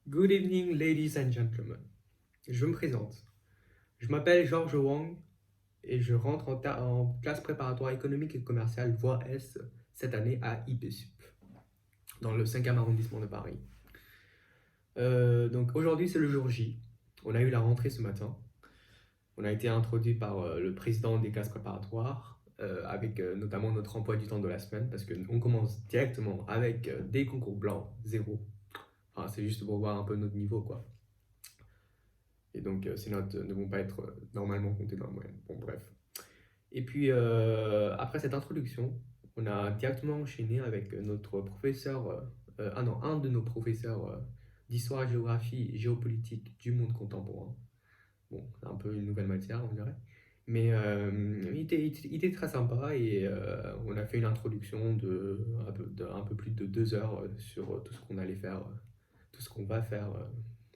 Good evening, ladies and gentlemen. Je me présente. Je m'appelle Georges Wang et je rentre en classe préparatoire économique et commerciale voie S cette année à IPSUP, dans le 5e arrondissement de Paris. Donc aujourd'hui, c'est le jour J. On a eu la rentrée ce matin. On a été introduit par le président des classes préparatoires, avec notamment notre emploi du temps de la semaine, parce qu'on commence directement avec des concours blancs, zéro. Enfin, c'est juste pour voir un peu notre niveau, quoi. Et donc, ces notes ne vont pas être normalement comptées dans la moyenne. Bon, bref. Et puis, après cette introduction, on a directement enchaîné avec notre professeur, un de nos professeurs d'histoire, géographie et géopolitique du monde contemporain. Bon, c'est un peu une nouvelle matière, on dirait. Mais il était très sympa et on a fait une introduction de un peu plus de 2 heures sur tout ce qu'on allait faire, tout ce qu'on va faire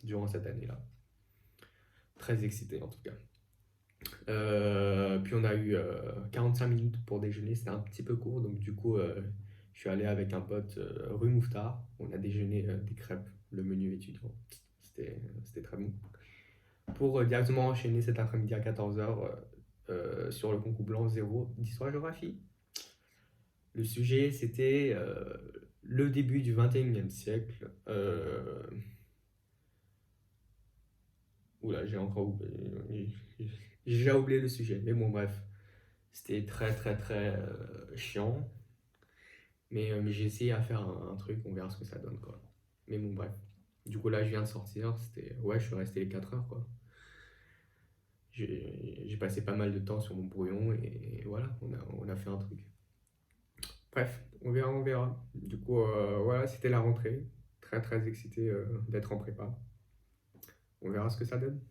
durant cette année-là. Très excité en tout cas. Puis on a eu 45 minutes pour déjeuner, c'était un petit peu court, donc du coup je suis allé avec un pote rue Mouffetard, on a déjeuné des crêpes, le menu étudiant, c'était très bon. Pour directement enchaîner cet après-midi à 14h sur le concours blanc 0 d'histoire-géographie. Le sujet c'était le début du 21e siècle. Oula, j'ai déjà oublié le sujet, mais bon, bref. C'était très, très, très chiant. Mais j'ai essayé à faire un truc, on verra ce que ça donne, quoi. Mais bon, bref. Du coup, là, je viens de sortir. Ouais, je suis resté les 4 heures, quoi. J'ai passé pas mal de temps sur mon brouillon et voilà, on a fait un truc. Bref, on verra, on verra. Du coup, voilà, c'était la rentrée. Très, très excité d'être en prépa. On verra ce que ça donne.